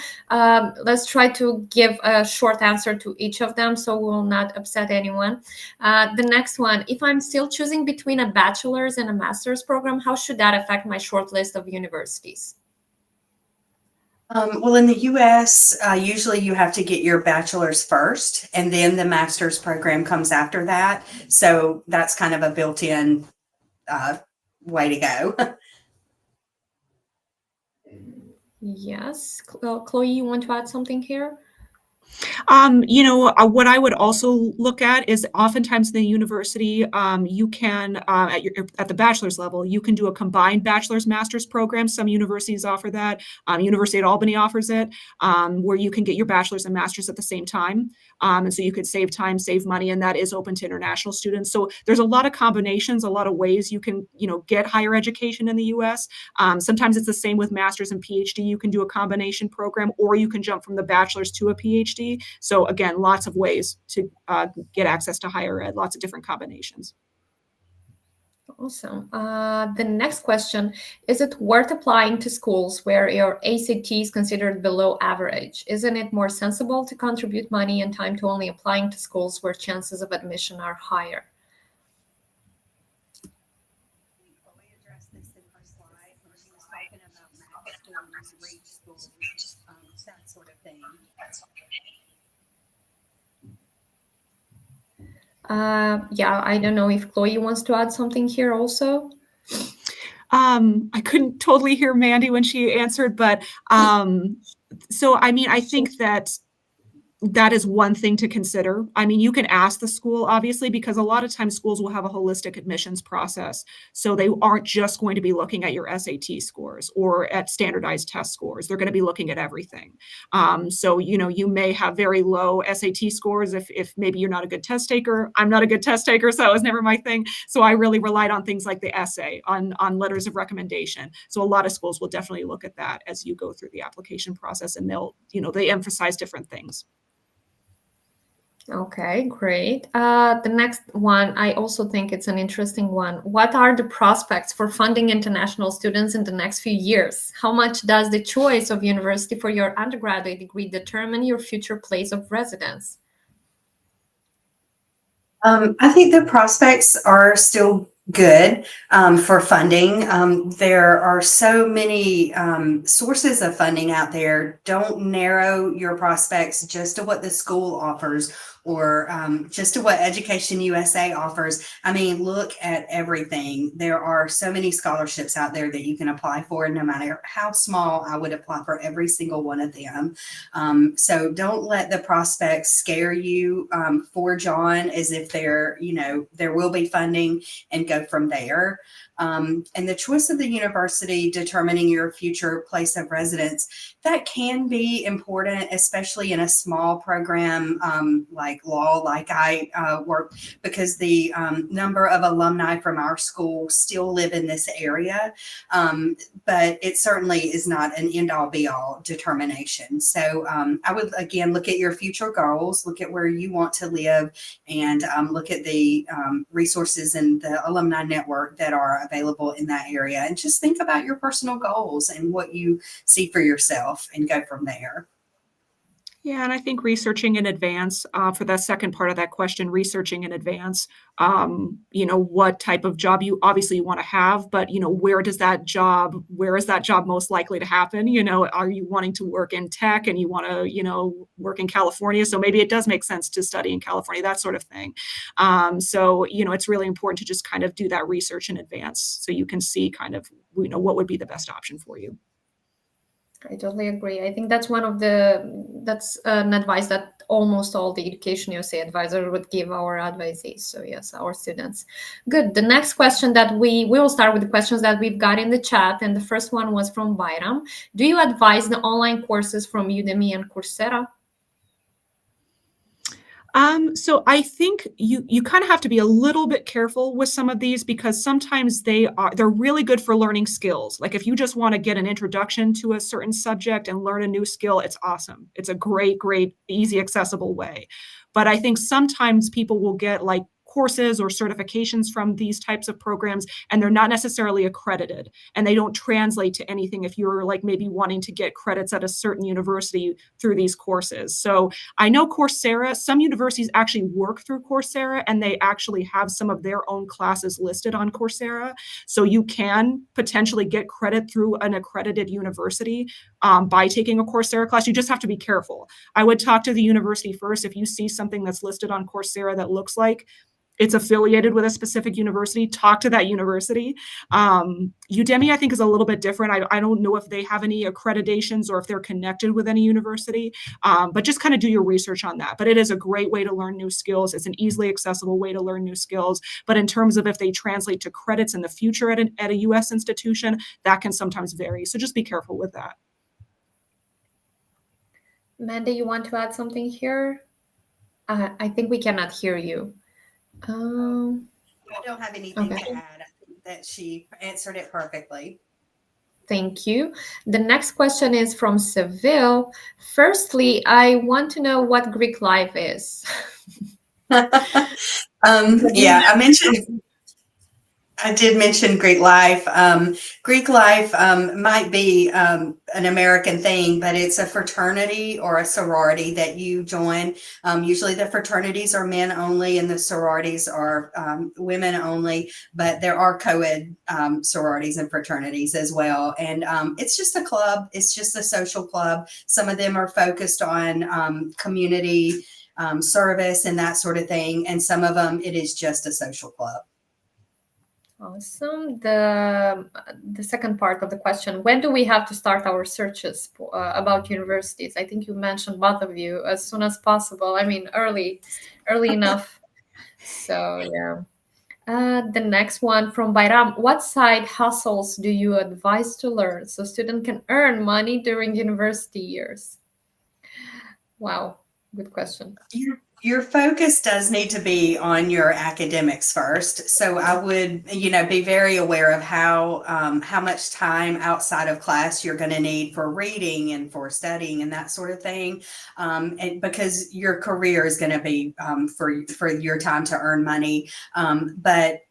Let's try to give a short answer to each of them so we will not upset anyone. The next one, if I'm still choosing between a bachelor's and a master's program, how should that affect my short list of universities? Well, in the U.S., usually you have to get your bachelor's first, and then the master's program comes after that. So that's kind of a built-in way to go. Yes. Chloe, you want to add something here? What I would also look at is oftentimes in the university, you can, at the bachelor's level, you can do a combined bachelor's master's program. Some universities offer that. University at Albany offers it, where you can get your bachelor's and master's at the same time. And so you could save time, save money, and that is open to international students. So there's a lot of combinations, a lot of ways you can, get higher education in the US. Sometimes it's the same with master's and PhD. You can do a combination program, or you can jump from the bachelor's to a PhD. So again, lots of ways to get access to higher ed, lots of different combinations. Awesome. The next question, is it worth applying to schools where your ACT is considered below average? Isn't it more sensible to contribute money and time to only applying to schools where chances of admission are higher? Chloe addressed this in her slide when she was talking about MAC schools, REACH schools, that sort of thing. Yeah, I don't know if Chloe wants to add something here also. I couldn't totally hear Mandy when she answered, but so I mean, I think that is one thing to consider. I mean, you can ask the school, obviously, because a lot of times schools will have a holistic admissions process. So they aren't just going to be looking at your SAT scores or at standardized test scores. They're going to be looking at everything. So, you may have very low SAT scores if maybe you're not a good test taker. I'm not a good test taker, so that was never my thing. So I really relied on things like the essay, on letters of recommendation. So a lot of schools will definitely look at that as you go through the application process, and they emphasize different things. Okay, great. The next one, I also think it's an interesting one. What are the prospects for funding international students in the next few years? How much does the choice of university for your undergraduate degree determine your future place of residence? I think the prospects are still good for funding. There are so many sources of funding out there. Don't narrow your prospects just to what the school offers or just to what Education USA offers. I mean, look at everything. There are so many scholarships out there that you can apply for, no matter how small. I would apply for every single one of them. So don't let the prospects scare you for John as if there will be funding, and go from there. And the choice of the university determining your future place of residence, that can be important, especially in a small program like law, like I work, because the number of alumni from our school still live in this area. But it certainly is not an end-all be-all determination. So I would, again, look at your future goals, look at where you want to live, and look at the resources and the alumni network that are available in that area, and just think about your personal goals and what you see for yourself and go from there. Yeah, and I think researching in advance for that second part of that question, researching in advance, what type of job you obviously want to have, but, where is that job most likely to happen? Are you wanting to work in tech and you want to, work in California? So maybe it does make sense to study in California, that sort of thing. So, it's really important to just kind of do that research in advance so you can see kind of, what would be the best option for you. I totally agree. I think that's that's an advice that almost all the Education USA advisor would give our advisees. So yes, our students. Good. The next question that we will start with the questions that we've got in the chat. And the first one was from Byram. Do you advise the online courses from Udemy and Coursera? So I think you kind of have to be a little bit careful with some of these because sometimes they're really good for learning skills. Like if you just want to get an introduction to a certain subject and learn a new skill, it's awesome. It's a great, easy, accessible way. But I think sometimes people will get like courses or certifications from these types of programs, and they're not necessarily accredited, and they don't translate to anything if you're like maybe wanting to get credits at a certain university through these courses. So I know Coursera, some universities actually work through Coursera, and they actually have some of their own classes listed on Coursera. So you can potentially get credit through an accredited university by taking a Coursera class. You just have to be careful. I would talk to the university first. If you see something that's listed on Coursera that looks like it's affiliated with a specific university, talk to that university. Udemy, I think, is a little bit different. I don't know if they have any accreditations or if they're connected with any university, but just kind of do your research on that. But it is a great way to learn new skills. It's an easily accessible way to learn new skills. But in terms of if they translate to credits in the future at a U.S. institution, that can sometimes vary. So just be careful with that. Mandy, you want to add something here? I think we cannot hear you. I don't have anything to add. I think that she answered it perfectly. Thank you. The next question is from Seville. Firstly, I want to know what Greek life is. I did mention Greek life. Greek life might be an American thing, but it's a fraternity or a sorority that you join. Usually the fraternities are men only and the sororities are women only, but there are co-ed sororities and fraternities as well. And it's just a club. It's just a social club. Some of them are focused on community service and that sort of thing. And some of them, it is just a social club. Awesome. The second part of the question, when do we have to start our searches about universities? I think you mentioned, both of you, as soon as possible. I mean, early enough. So, yeah. The next one from Bayram. What side hustles do you advise to learn so students can earn money during university years? Wow, good question. Your focus does need to be on your academics first. So I would, be very aware of how much time outside of class you're going to need for reading and for studying and that sort of thing. And because your career is going to be for your time to earn money. But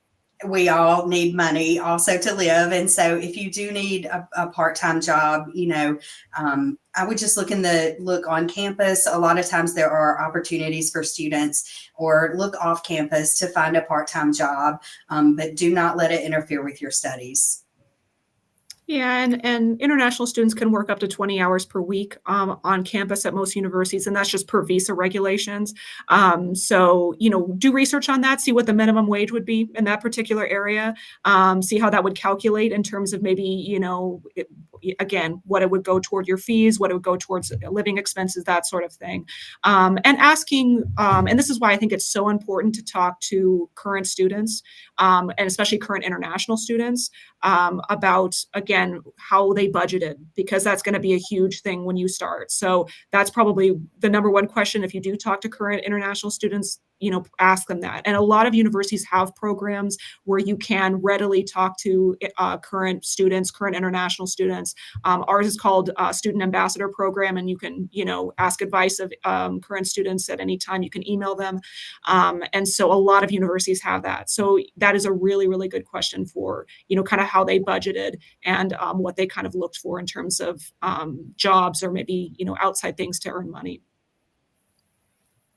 we all need money also to live. And so if you do need a part-time job, I would just look on campus. A lot of times there are opportunities for students, or look off campus to find a part-time job, but do not let it interfere with your studies. Yeah, and international students can work up to 20 hours per week on campus at most universities, and that's just per visa regulations. So, do research on that, see what the minimum wage would be in that particular area, see how that would calculate in terms of maybe, again, what it would go toward your fees, what it would go towards living expenses, that sort of thing. And asking, and this is why I think it's so important to talk to current students, and especially current international students, about, again, how they budgeted, because that's going to be a huge thing when you start. So that's probably the number one question. If you do talk to current international students, ask them that. And a lot of universities have programs where you can readily talk to current students, current international students. Ours is called Student Ambassador Program, and you can, ask advice of current students at any time. You can email them. And so a lot of universities have that. So that is a really, really good question for, kind of how they budgeted and what they kind of looked for in terms of jobs, or maybe, outside things to earn money.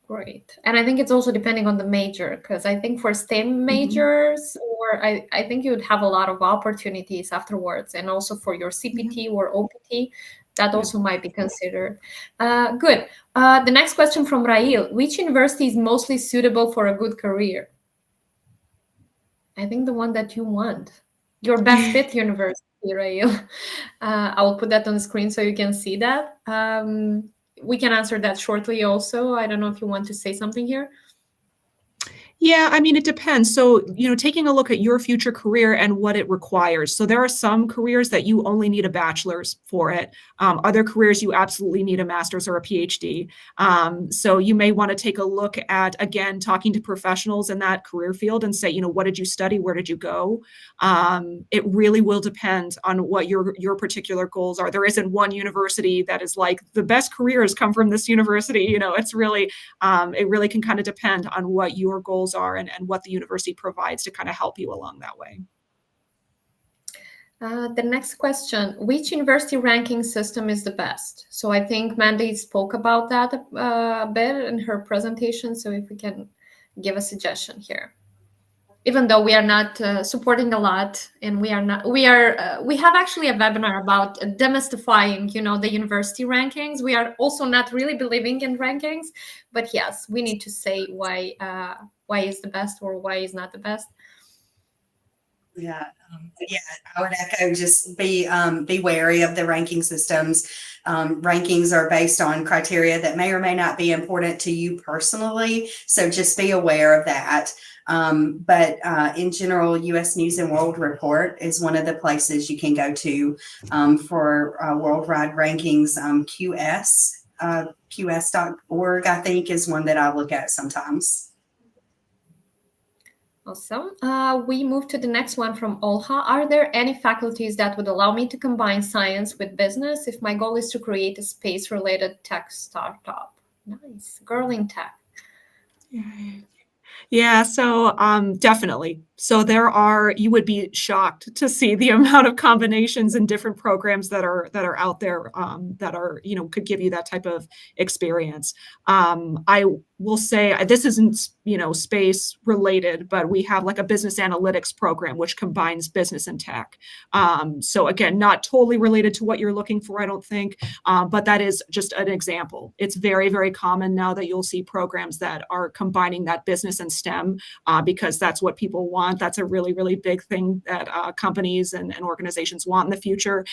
Great. And I think it's also depending on the major, because I think for STEM majors, or I think you would have a lot of opportunities afterwards, and also for your CPT or OPT, that also might be considered. Good. The next question from Rail: which university is mostly suitable for a good career? I think the one that you want. Your best fit university, Rail. I will put that on the screen so you can see that. We can answer that shortly also. I don't know if you want to say something here. Yeah, I mean, it depends. So, taking a look at your future career and what it requires. So there are some careers that you only need a bachelor's for it. Other careers, you absolutely need a master's or a PhD. So you may want to take a look at, again, talking to professionals in that career field and say, what did you study? Where did you go? It really will depend on what your particular goals are. There isn't one university that is like, the best careers come from this university. It's really, it really can kind of depend on what your goals are and what the university provides to kind of help you along that way. The next question: which university ranking system is the best? So I think Mandy spoke about that a bit in her presentation. So if we can give a suggestion here. Even though we are not supporting a lot, and we have actually a webinar about demystifying, the university rankings. We are also not really believing in rankings, but yes, we need to say why is the best or why is not the best. Yeah, I would echo, just be wary of the ranking systems. Rankings are based on criteria that may or may not be important to you personally, so just be aware of that. But in general, U.S. News and World Report is one of the places you can go to for worldwide rankings. QS.org, I think, is one that I look at sometimes. Awesome. We move to the next one from Olha. Are there any faculties that would allow me to combine science with business if my goal is to create a space-related tech startup? Nice. Girl in tech. Yeah, so definitely. So you would be shocked to see the amount of combinations and different programs that are out there that are, could give you that type of experience. I will say this isn't, space related, but we have like a business analytics program which combines business and tech. So again, not totally related to what you're looking for, I don't think, but that is just an example. It's very, very common now that you'll see programs that are combining that business and STEM because that's what people want. That's a really, really big thing that companies and organizations want in the future.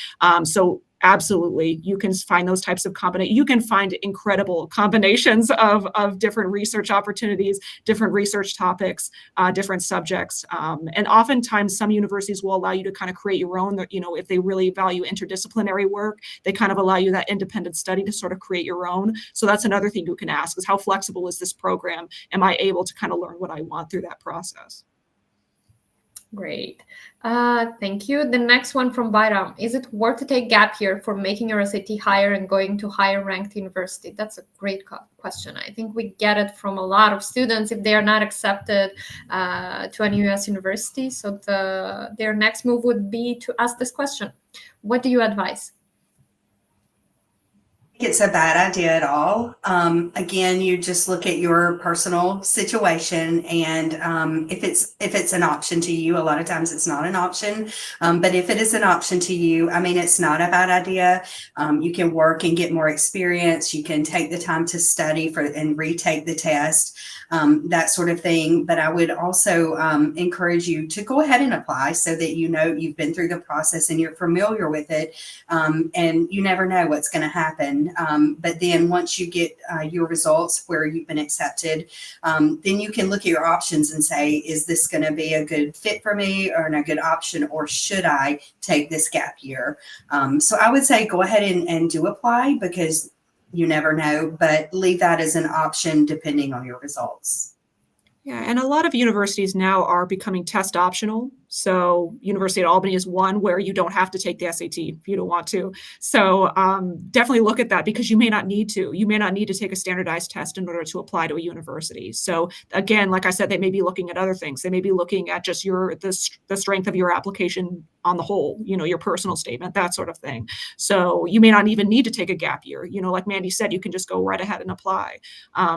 So absolutely, you can find those types of combinations. You can find incredible combinations of different research opportunities, different research topics, different subjects. And oftentimes some universities will allow you to kind of create your own, if they really value interdisciplinary work, they kind of allow you that independent study to sort of create your own. So that's another thing you can ask is, how flexible is this program? Am I able to kind of learn what I want through that process? Great. Thank you. The next one from Bayram. Is it worth to take gap year for making your SAT higher and going to higher ranked university? That's a great question. I think we get it from a lot of students if they are not accepted to an US university. So their next move would be to ask this question. What do you advise? It's a bad idea at all. Again, you just look at your personal situation, and if it's an option to you, a lot of times it's not an option. But if it is an option to you, I mean, it's not a bad idea. You can work and get more experience. You can take the time to study for and retake the test, that sort of thing. But I would also encourage you to go ahead and apply so that you know you've been through the process and you're familiar with it. And you never know what's going to happen. But then once you get your results where you've been accepted, then you can look at your options and say, is this going to be a good fit for me or a good option, or should I take this gap year? So I would say go ahead and do apply, because you never know, but leave that as an option depending on your results. Yeah, and a lot of universities now are becoming test optional. So University at Albany is one where you don't have to take the SAT if you don't want to. So definitely look at that, because you may not need to. You may not need to take a standardized test in order to apply to a university. So again, like I said, they may be looking at other things. They may be looking at just the strength of your application on the whole, your personal statement, that sort of thing. So you may not even need to take a gap year. Like Mandy said, you can just go right ahead and apply.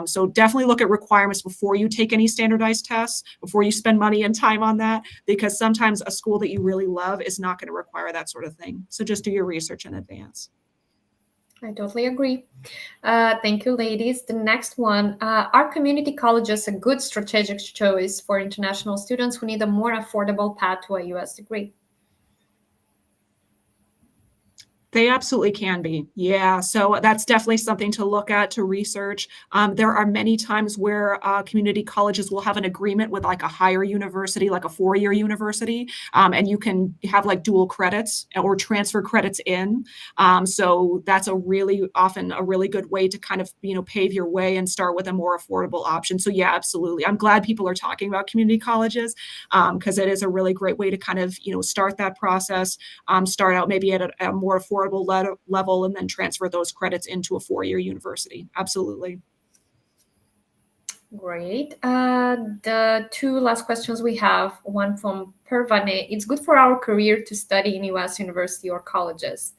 So definitely look at requirements before you take any standardized tests, before you spend money and time on that, because sometimes a school that you really love is not going to require that sort of thing. So just do your research in advance. I totally agree. Thank you, ladies. The next one, are community colleges a good strategic choice for international students who need a more affordable path to a U.S. degree? They absolutely can be. Yeah. So that's definitely something to look at, to research. There are many times where community colleges will have an agreement with like a higher university, like a 4-year university, and you can have like dual credits or transfer credits in. So that's often a really good way to kind of, pave your way and start with a more affordable option. So yeah, absolutely. I'm glad people are talking about community colleges, because it is a really great way to kind of, start that process, start out maybe at a more affordable level, and then transfer those credits into a 4-year university. Absolutely. Great. The two last questions we have, one from Pervane. It's good for our career to study in U.S. university or colleges.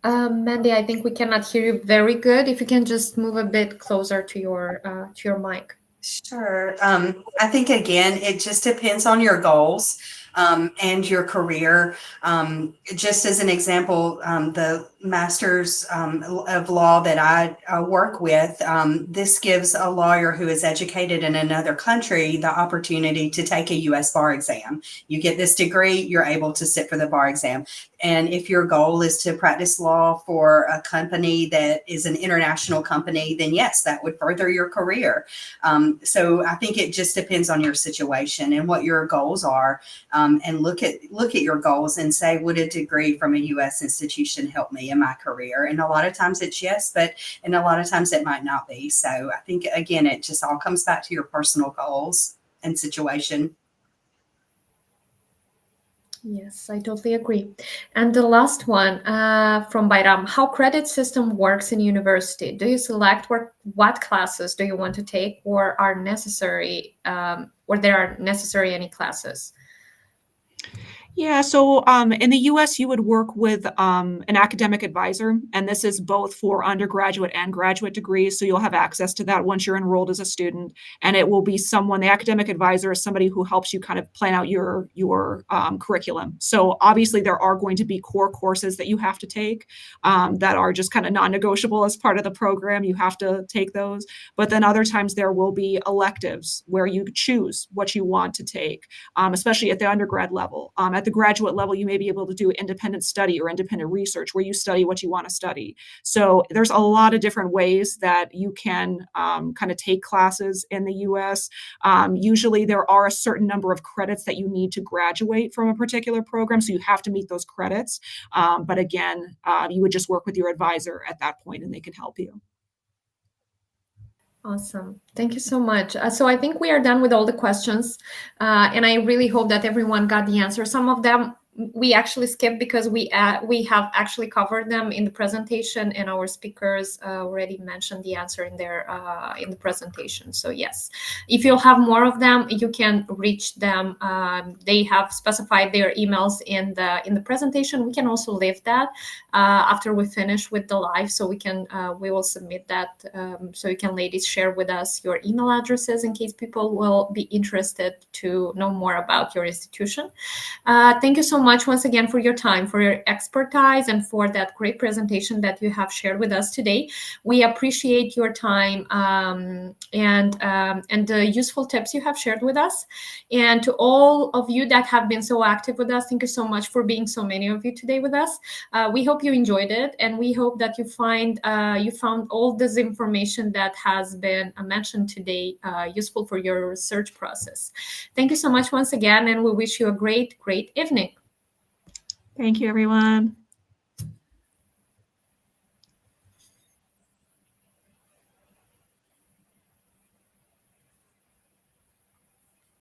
Mandy, I think we cannot hear you very good. If you can just move a bit closer to your mic. Sure. I think, again, it just depends on your goals and your career. Just as an example, the Masters of Law that I work with, this gives a lawyer who is educated in another country the opportunity to take a U.S. bar exam. You get this degree, you're able to sit for the bar exam. And if your goal is to practice law for a company that is an international company, then yes, that would further your career. So I think it just depends on your situation and what your goals are, and look at your goals and say, would a degree from a U.S. institution help me in my career? And a lot of times it's yes, and a lot of times it might not be. So I think, again, it just all comes back to your personal goals and situation. Yes, I totally agree. And the last one from Bayram, how credit system works in university? Do you select what classes do you want to take, or are necessary, or there are necessary any classes? Yeah, so in the US, you would work with an academic advisor, and this is both for undergraduate and graduate degrees. So you'll have access to that once you're enrolled as a student, and it will be the academic advisor is somebody who helps you kind of plan out your curriculum. So obviously, there are going to be core courses that you have to take that are just kind of non-negotiable as part of the program. You have to take those, but then other times there will be electives where you choose what you want to take, especially at the undergrad level. At the graduate level, you may be able to do independent study or independent research where you study what you want to study. So there's a lot of different ways that you can kind of take classes in the US. Usually there are a certain number of credits that you need to graduate from a particular program, so you have to meet those credits. But again, you would just work with your advisor at that point and they can help you. Awesome. Thank you so much. So I think we are done with all the questions, and I really hope that everyone got the answer. Some of them we actually skipped because we have actually covered them in the presentation, and our speakers already mentioned the answer in the presentation. So yes, if you have more of them, you can reach them. They have specified their emails in the presentation. We can also leave that after we finish with the live, so we will submit that. So you can, ladies, share with us your email addresses in case people will be interested to know more about your institution. Thank you so much once again for your time, for your expertise, and for that great presentation that you have shared with us today. We appreciate your time and the useful tips you have shared with us. And to all of you that have been so active with us, thank you so much for being so many of you today with us. We hope you enjoyed it, and we hope that you found all this information that has been mentioned today useful for your research process. Thank you so much once again, and we wish you a great evening. Thank you, everyone.